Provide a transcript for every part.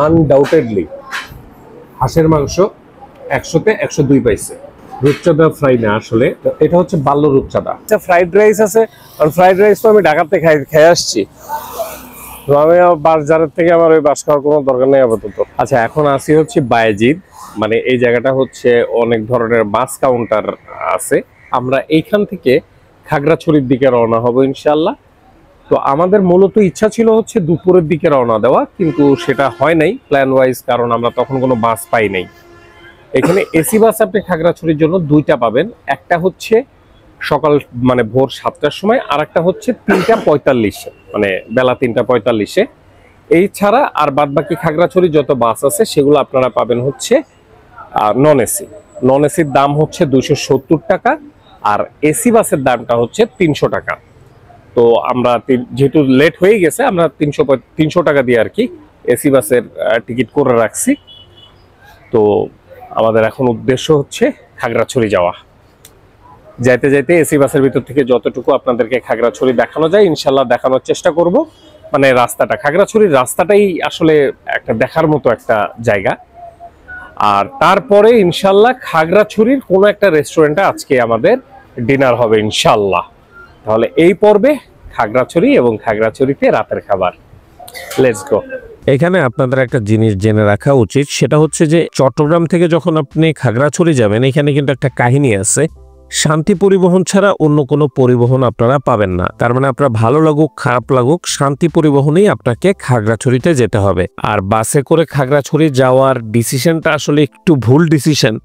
Undoubtedly হাঁসের মাংস 100-তে 102 পাইছে। রূপচাঁদা ফ্রাই না, আসলে এটা হচ্ছে বাল্য রূপচাঁদা। আচ্ছা, ফ্রাইড রাইস আছে, আর ফ্রাইড রাইস তো আমি ঢাকাতে খেয়ে আসছি, তো আমি বাজারের থেকে আমার ওই বাস খাওয়ার কোনো দরকার নেই আপাতত। আচ্ছা, এখন আসি হচ্ছে বায়েজিদ, মানে এই জায়গাটা হচ্ছে অনেক ধরনের মাছ কাউন্টার আছে। আমরা এইখান থেকে খাগড়াছড়ির দিকে রওনা হব ইনশাল্লাহ। তো আমাদের মূলত ইচ্ছা ছিল হচ্ছে দুপুরের দিকে রওনা দেওয়া, কিন্তু সেটা হয় নাই প্ল্যান ওয়াইজ, কারণ আমরা তখন কোনো বাস পাই নাই। এখানে এসি বাস আপনি খাগড়াছড়ির জন্য 2টা পাবেন, একটা হচ্ছে সকাল মানে ভোর 7টার সময়, আর একটা হচ্ছে 3টা 45, মানে বেলা 3টা 45-এ। এই ছাড়া আর বাদ বাকি খাগড়াছড়ি যত বাস আছে সেগুলো আপনারা পাবেন হচ্ছে নন এসি। নন এসির দাম হচ্ছে 270 টাকা, আর এসি বাসের দামটা হচ্ছে 300 টাকা। তো আমরা যেহেতু লেট হয়ে গেছে, আমরা 300 টাকা দিয়ে আর কি এসি বাসের টিকিট করে রাখছি। তো আমাদের এখন উদ্দেশ্য হচ্ছে খাগড়াছড়ি যাওয়া। যাইতে যাইতে এসি বাসের ভিতর থেকে যতটুকু আপনাদেরকে খাগড়াছড়ি দেখানো যায় ইনশাল্লাহ দেখানোর চেষ্টা করব। মানে রাস্তাটা, খাগড়াছড়ির রাস্তাটাই আসলে একটা দেখার মতো একটা জায়গা। আর তারপরে ইনশাল্লাহ খাগড়াছড়ির কোনো একটা রেস্টুরেন্টে আজকে আমাদের ডিনার হবে ইনশাল্লাহ। তাহলে এই পর্বে খাগড়াছড়ি এবং খাগড়াছড়িতে রাতের খাবার। Let's go. এখানে আপনাদের একটা জিনিস জেনে রাখা উচিত, সেটা হচ্ছে যে চট্টগ্রাম থেকে যখন আপনি খাগড়াছড়ি যাবেন, এখানে কিন্তু একটা কাহিনী আছে। শান্তি পরিবহন ছাড়া অন্য কোনো পরিবহন আপনারা পাবেন না। তার মানে আপনার ভালো লাগুক খারাপ লাগুক, শান্তি পরিবহনেই আপনাকে খাগড়াছড়িতে যেতে হবে। আর বাসে করে খাগড়াছড়ি যাওয়ার ডিসিশনটা আসলে একটু ভুল ডিসিশন।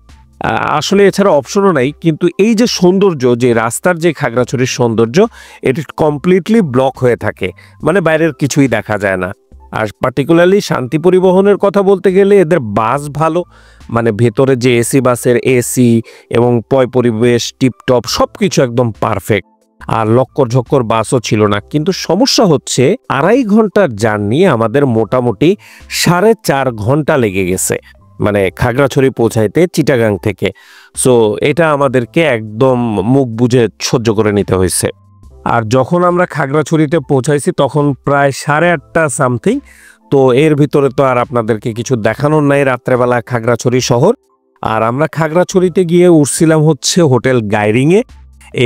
আসলে এছাড়া অপশনও নাই। কিন্তু এই যে সৌন্দর্য, যে রাস্তার যে খাগড়াছড়ির সৌন্দর্য, এটি কমপ্লিটলি ব্লক হয়ে থাকে, মানে বাইরের কিছুই দেখা যায় না। আর পার্টিকুলারলি শান্তি পরিবহনের কথা বলতে গেলে এদের বাস ভালো, মানে ভেতরে যে এসি বাসের এসি এবং পরিবেশ টিপটপ সব কিছু একদম পারফেক্ট। আর লক্কর ঝক্কর বাসও ছিল না। কিন্তু সমস্যা হচ্ছে 2.5 ঘন্টার জার্নি আমাদের মোটামুটি 4.5 ঘন্টা লেগে গেছে, মানে খাগড়াছড়ি পৌঁছাইতে চিটাগাং থেকে। সো এটা আমাদেরকে একদম মুখ বুঝে সহ্য করে নিতে হয়েছে। আর যখন আমরা খাগড়াছড়িতে পৌঁছাইছি তখন প্রায় 8:30 সামথিং। তো এর ভিতরে তো আর আপনাদেরকে কিছু দেখানোর নাই, রাত্রেবেলা খাগড়াছড়ি শহর। আর আমরা খাগড়াছড়িতে গিয়ে উঠছিলাম হচ্ছে হোটেল গাইরিংয়ে।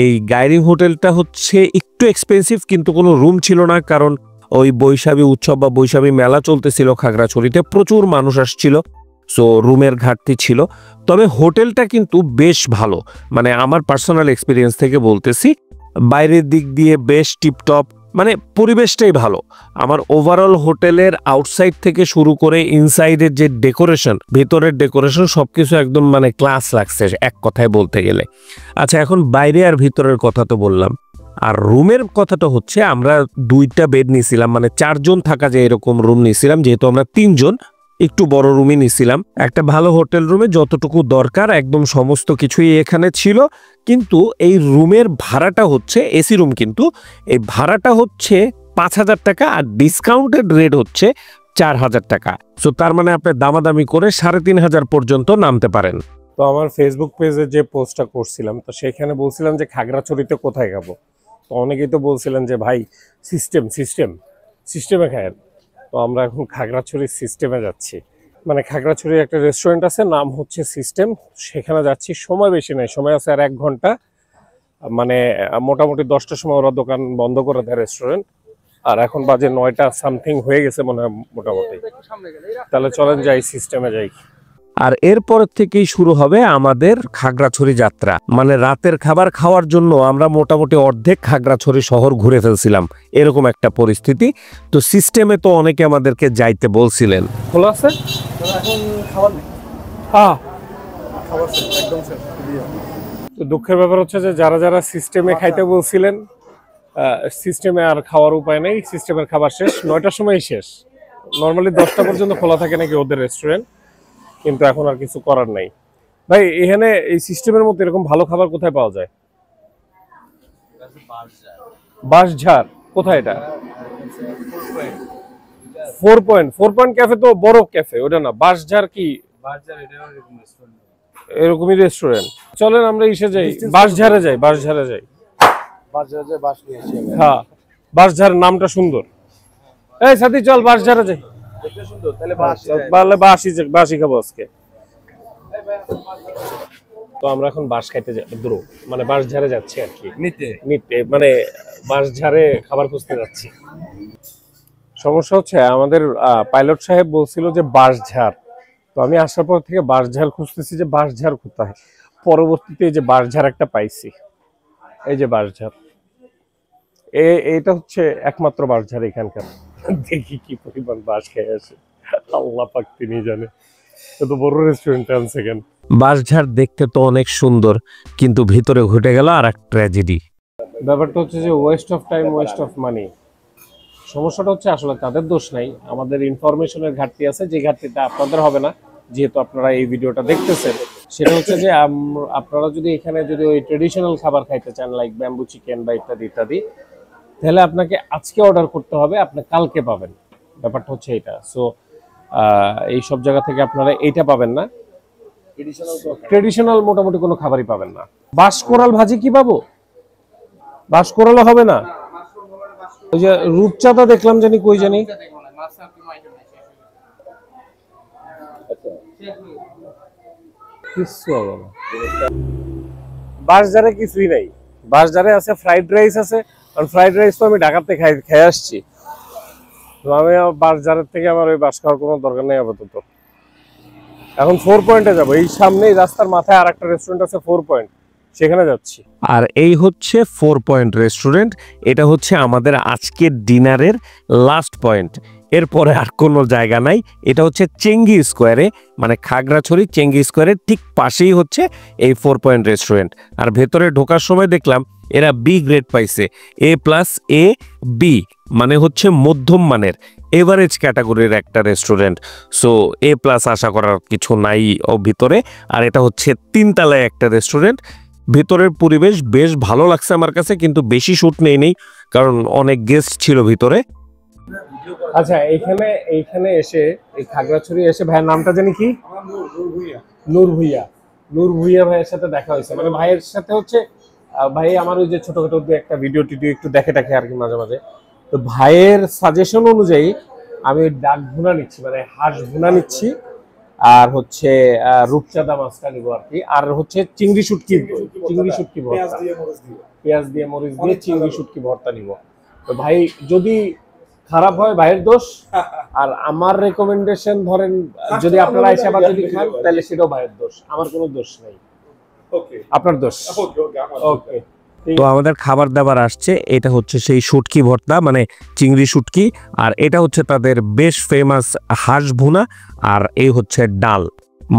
এই গাইরিং হোটেলটা হচ্ছে একটু এক্সপেন্সিভ, কিন্তু কোনো রুম ছিল না, কারণ ওই বৈশাখী উৎসব বা বৈশাখী মেলা চলতেছিল খাগড়াছড়িতে, প্রচুর মানুষ আসছিল। সো রুমের ঘাটতি ছিল। তবে হোটেলটা কিন্তু বেশ ভালো, মানে আমার পার্সোনাল এক্সপিরিয়েন্স থেকে বলতেছি। বাইরের দিক দিয়ে বেশ টিপটপ, মানে পরিবেশটাই ভালো। আমার ওভারঅল হোটেলের আউটসাইড থেকে শুরু করে ইনসাইডের যে ডেকোরেশন, ভেতরের ডেকোরেশন সবকিছু একদম মানে ক্লাস লাগছে এক কথায় বলতে গেলে। আচ্ছা, এখন বাইরে আর ভিতরের কথা তো বললাম, আর রুমের কথাটা হচ্ছে আমরা 2টা বেড নিয়েছিলাম, মানে 4 জন থাকা যায় এরকম রুম নিয়েছিলাম। যেহেতু আমরা 3 জন, একটু বড় রুমই নিয়েছিলাম। একটা ভালো হোটেল রুমে যতটুকু দরকার একদম সমস্ত কিছুই এখানে ছিল। কিন্তু এই রুমের ভাড়াটা হচ্ছে, এসি রুম, কিন্তু এই ভাড়াটা হচ্ছে 5,000 টাকা, আর ডিসকাউন্টেড রেট হচ্ছে 4,000 টাকা। সো তার মানে আপনি দামাদামি করে 3,500 পর্যন্ত নামতে পারেন। তো আমার ফেসবুক পেজে যে পোস্টটা করছিলাম, তো সেখানে বলছিলাম যে খাগড়াছড়িতে কোথায় খাবো। তো অনেকেই তো বলছিলেন যে ভাই সিস্টেমে খায়েন। তো আমরা এখন খাগড়াছড়ির সিস্টেমে যাচ্ছি। মানে খাগড়াছড়ির একটা রেস্টুরেন্ট আছে, নাম হচ্ছে সিস্টেম, সেখানে যাচ্ছি। সময় বেশি নেই, সময় আছে আর 1 ঘন্টা। মানে মোটামুটি 10টার সময় ওরা দোকান বন্ধ করে দেয়, রেস্টুরেন্ট। আর এখন বাজে 9টা সামথিং হয়ে গেছে মনে হয় মোটামুটি। তাহলে চলেন যাই, সিস্টেমে যাই। আর এরপর থেকেই শুরু হবে আমাদের খাগড়াছড়ি যাত্রা। মানে রাতের খাবার খাওয়ার জন্য আমরা মোটামুটি অর্ধেক খাগড়াছড়ি শহর ঘুরে ফেলছিলাম, এরকম একটা পরিস্থিতি। তো সিস্টেমে তো অনেকে আমাদেরকে যাইতে বলছিলেন। খোলা আছে এখন, খাবার নেই। হ্যাঁ, খাবার একদম। তো দুঃখের ব্যাপার হচ্ছে যে যারা যারা সিস্টেমে খাইতে বলছিলেন, সিস্টেমে আর খাওয়ার উপায় নেই। সিস্টেমের খাবার শেষ, 9টার সময়ই শেষ। নর্মালি 10টা পর্যন্ত খোলা থাকে নাকি ওদের রেস্টুরেন্ট, কিন্তু এখন আর কিছু করার নাই। ভাই, এখানে এই সিস্টেমের মধ্যে এরকম ভালো খাবার কোথায় পাওয়া যায়? বাঁশঝাড় কোথায় এটা? 4 পয়েন্ট ক্যাফে তো বড় ক্যাফে, ওটা না। বাঁশঝাড় কি এরকমই রেস্টুরেন্ট? চলেন আমরা ইসে যাই, বাঁশঝাড়ে যাই। হ্যাঁ, বাঁশঝাড় নামটা সুন্দর। এই সাথী চল বাঁশঝাড়ে যাই। দেখতে সুন্দর, তাহলে বাসি খাবো আজকে। তো আমরা এখন বাঁশ খাইতে মানে বাঁশ ঝাড়ে যাচ্ছি আর কি, নিতে মানে বাঁশ ঝাড়ে খাবার খুঁজতে যাচ্ছি। সমস্যা হচ্ছে আমাদের পাইলট সাহেব বলছিল যে বাঁশ ঝাড়, তো আমি আসার পর থেকে বাঁশ ঝাড় খুঁজতেছি যে বাঁশ ঝাড় কোথায়। পরবর্তীতে এই যে বাঁশ ঝাড় একটা পাইছি, এই যে বাঁশ ঝাড়, এটা হচ্ছে একমাত্র বাঁশ ঝাড় এখানকার। দেখি কি পরিমাণ বাঁশ খেয়ে আসে, আল্লাহ পাক তিনি জানে। এত বড় রেস্টুরেন্ট আনছে কেন? বাঁশঝাড় দেখতে তো অনেক সুন্দর, কিন্তু ভিতরে ঘটে গেল আর এক ট্র্যাজেডি। ব্যাপারটা হচ্ছে যে West of time, West of money. সমস্যাটা হচ্ছে আসলে তাদের দোষ নাই, আমাদের ইনফরমেশনের ঘাটতি আছে, যে ঘাটতিটা আপনাদের হবে না যেহেতু আপনারা এই ভিডিওটা দেখতেছেন। সেটা হচ্ছে যে আপনারা যদি এখানে যদি ওই ট্রেডিশনাল খাবার খাইতে চান, লাইক ব্যাম্বু চিকেন বা ইত্যাদি ইত্যাদি, তাহলে আপনাকে আজকে অর্ডার করতে হবে, আপনি কালকে পাবেন। ব্যাপারটা হচ্ছে এটা। সো এই সব জায়গা থেকে আপনারা এইটা পাবেন না, ট্রেডিশনাল মোটামুটি কোনো খাবারই পাবেন না। বাঁশ কোরাল ভাজি কি পাবো? বাঁশ কোরালও হবে না। ওই যে রূপচাঁদা দেখলাম জানি কই জানি, কিছু হবে না। বাঁশঝাড়ে কিছুই নাই, বাঁশঝাড়ে আছে ফ্রাইড রাইস আছে, কারণ ফ্রাইড রাইস তো আমি ঢাকাতে খেয়ে আসছি। তো আমি বাঁশঝাড়ের থেকে আমার ওই বাঁশ খাওয়ার কোনো দরকার নেই আপাতত। এখন 4 পয়েন্টে যাবো, এই সামনেই রাস্তার মাথায় আর একটা রেস্টুরেন্ট আছে 4 পয়েন্ট, সেখানে যাচ্ছি। আর এই হচ্ছে 4 পয়েন্ট রেস্টুরেন্ট। এটা হচ্ছে আমাদের আজকের ডিনারের লাস্ট পয়েন্ট, এরপরে আর কোনো জায়গা নাই। এটা হচ্ছে চেঙ্গি স্কোয়ারে, মানে খাগড়াছড়ি চেঙ্গি স্কোয়ারের ঠিক পাশেই হচ্ছে এই 4 পয়েন্ট রেস্টুরেন্ট। আর ভেতরে ঢোকার সময় দেখলাম এরা বি গ্রেড পাইছে, A+A+B, মানে হচ্ছে মধ্যম মানের এভারেজ ক্যাটাগরির একটা রেস্টুরেন্ট। সো A+ আশা করার কিছু নাই ও ভিতরে। আর এটা হচ্ছে 3 তলায় একটা রেস্টুরেন্ট। ভিতরের পরিবেশ বেশ ভালো লাগছে আমার কাছে, কিন্তু বেশি শুট নেই কারণ অনেক গেস্ট ছিল ভিতরে। আচ্ছা, এইখানে এসে এই খাগড়াছড়ি এসে ভাইয়ের নামটা জানি কি? নূর ভুইয়া ভাইয়ের সাথে দেখা হয়েছে। মানে ভাইয়ের সাথে হচ্ছে ভাই আমার ওই যে ছোটখাটো একটা ভিডিও টিডিও একটু দেখে আর কি মাঝে মাঝে। তো ভাইয়ের সাজেশন অনুযায়ী আমি ডাক ভুনা নিচ্ছি, মানে হাঁস ভুনা নিচ্ছি, আর হচ্ছে রূপচাঁদা মাছটা নিবো আর কি, আর হচ্ছে চিংড়ি শুটকি ভর্তা, পেঁয়াজ দিয়ে মরিচ দিয়ে চিংড়ি শুটকি ভর্তা নিব। তো ভাই যদি খারাপ হয় ভাইয়ের দোষ, আর আমার রেকমেন্ডেশন ধরেন যদি আপনারা এসে আবার যদি খান তাহলে সেটাও ভাইয়ের দোষ, আমার কোনো দোষ নাই, আপনার দোষ। ওকে, তো আমাদের খাবার দাবার আসছে। এটা হচ্ছে সেই শুটকি ভর্তা, মানে চিংড়ি শুটকি, আর এটা হচ্ছে তাদের বেশ ফেমাস হাঁস ভুনা, আর এই হচ্ছে ডাল।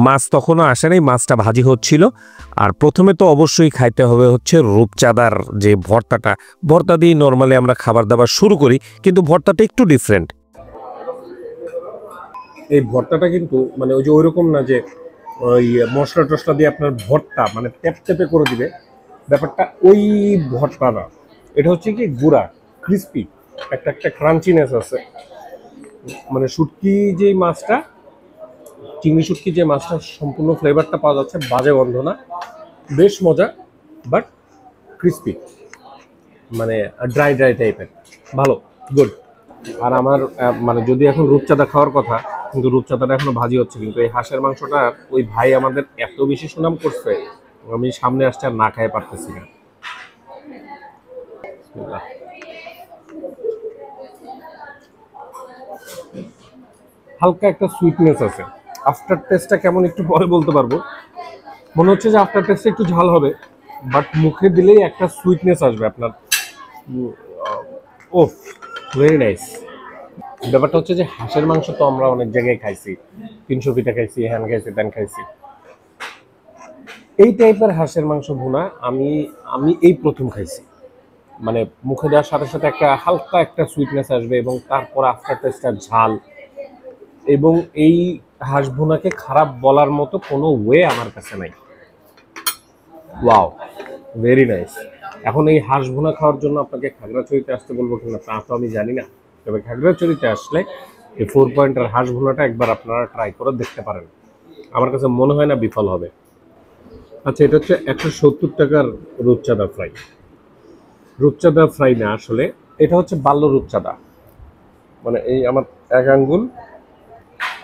মাছ তখনও আসে নাই, মাছটা ভাজি হচ্ছিল। আর প্রথমে তো অবশ্যই খাইতে হবে হচ্ছে রূপচাঁদার যে ভর্তা দিয়ে নর্মালি আমরা খাবার দাবার শুরু করি, কিন্তু ভর্তাটা একটু ডিফারেন্ট। এই ভর্তাটা কিন্তু মানে ওই যে ওইরকম না যে ওই মশলা টশলা দিয়ে আপনার ভর্তা মানে টেপে করে দিবে, ব্যাপারটা ওই ভর্তা না। এটা হচ্ছে কি গুঁড়া, ক্রিস্পি, একটা ক্রাঞ্চিনেস আছে। মানে শুটকি যে মাছটা, চিংড়ি শুটকি যে মাছটা সম্পূর্ণ ফ্লেভারটা পাওয়া যাচ্ছে, বাজে গন্ধ না, বেশ মজা, বাট ক্রিস্পি, মানে ড্রাই টাইপের, ভালো, গুড। আর আমার মানে যদি এখন রূপচাঁদা খাওয়ার কথা, কিন্তু রূপচাঁদাটা এখনো ভাজি হচ্ছে, কিন্তু এই হাঁসের মাংসটা ওই ভাই আমাদের এত বেশি সুনাম করছে, আমি সামনে আসতে আর না খাইয়ে পারতেছি না। হালকা একটা সুইটনেস আছে, আফটার টেস্টটা কেমন একটু পরে বলতে পারবো। মনে হচ্ছে যে আফটার টেস্টটা একটু ঝাল হবে, বাট মুখে দিলেই একটা সুইটনেস আসবে আপনার। ওহ, ভেরি নাইস। ব্যাপারটা হচ্ছে যে হাঁসের মাংস তো আমরা অনেক জায়গায় খাইছি, 300 পিঠা খাইছি, হ্যান খাইছি, ত্যান খাইছি। এই টাইপের হাঁসের মাংস ভুনা আমি এই প্রথম খাইছি। মানে মুখে দেওয়ার সাথে সাথে একটা হালকা একটা সুইটনেস আসবে, এবং তারপর আফটার টেস্টটা ঝাল। এবং এই হাঁস ভুনাকে খারাপ বলার মতো কোনো ওয়ে আমার কাছে নাই। Wow, very nice. এখন এই হাঁস ভুনা খাওয়ার জন্য আপনাকে খাগড়াছড়িতে আসতে বলবো কিনা তা তো আমি জানি না, তবে খাগড়াছড়িতে আসলে এই 4 পয়েন্টের হাঁস ভুনাটা একবার আপনারা ট্রাই করে দেখতে পারেন, আমার কাছে মনে হয় না বিফল হবে। আচ্ছা, এটা হচ্ছে 170 টাকার রূপচাঁদা ফ্রাই। রূপচাঁদা ফ্রাই না আসলে, এটা হচ্ছে বাল্য রূপচাঁদা, মানে এই আমার 1 আঙ্গুল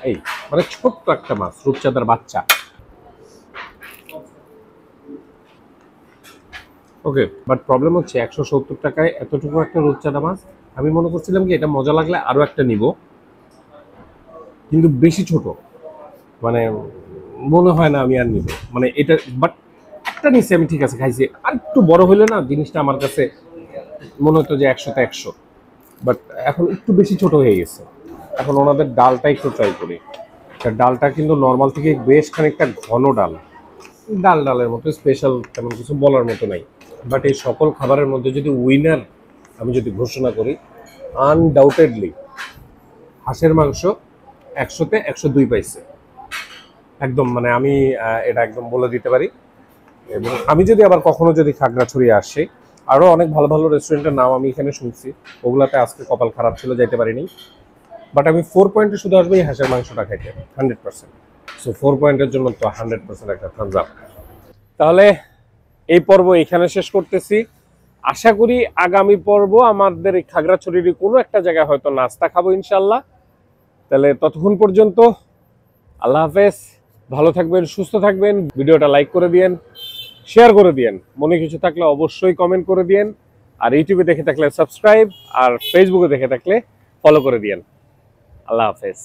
এই মানে ছোট্ট একটা মাছ, রূপচাঁদার বাচ্চা। ওকে, বাট প্রবলেম হচ্ছে 170 টাকায় এতটুকু একটা রূপচাঁদা মাছ। আমি মনে করছিলাম কি এটা মজা লাগলে আরো একটা নিব, কিন্তু বেশি ছোট, মানে মনে হয় না আমি আর নিব। মানে এটা বাট একটা নিচে আমি ঠিক আছে খাইছি, আর একটু বড় হইলে না জিনিসটা আমার কাছে মনে হতো যে 100তে 100, বাট এখন একটু বেশি ছোট হয়ে গেছে। এখন ওনাদের ডালটা একটু ট্রাই করি। ডালটা কিন্তু নর্মাল থেকে বেশ খানিকটা ঘন ডাল, ডালের মতো স্পেশাল তেমন কিছু বলার মতো নাই। বাট এই সকল খাবারের মধ্যে যদি উইনার আমি যদি ঘোষণা করি, আনডাউটেডলি হাঁসের মাংস 100তে 102 পাইছে একদম। মানে আমি এটা একদম বলে দিতে পারি। এবং আমি যদি আবার কখনো যদি খাগড়াছড়ি আসি, আরও অনেক ভালো ভালো রেস্টুরেন্টের নাম আমি এখানে শুনছি, ওগুলাতে আজকে কপাল খারাপ ছিল, যাইতে পারিনি। বাট আমি 4 পয়েন্টে শুধু আসবো এই হাঁসের মাংসটা খাইতে 100%। সো 4 পয়েন্টের জন্য তো 100% একটা থামস আপ। তাহলে এই পর্ব এখানে শেষ করতেছি। আশা করি আগামী পর্ব আমাদের এই খাগড়াছড়ির কোনো একটা জায়গায় হয়তো নাস্তা খাবো ইনশাল্লাহ। তাহলে ততক্ষণ পর্যন্ত আল্লাহ হাফেজ, ভালো থাকবেন, সুস্থ থাকবেন। ভিডিওটা লাইক করে দিয়েন, শেয়ার করে দিয়েন, মনে কিছু থাকলে অবশ্যই কমেন্ট করে দিয়েন। আর ইউটিউবে দেখে থাকলে সাবস্ক্রাইব, আর ফেসবুকে দেখে থাকলে ফলো করে দিয়েন। আল্লাহ হাফেজ।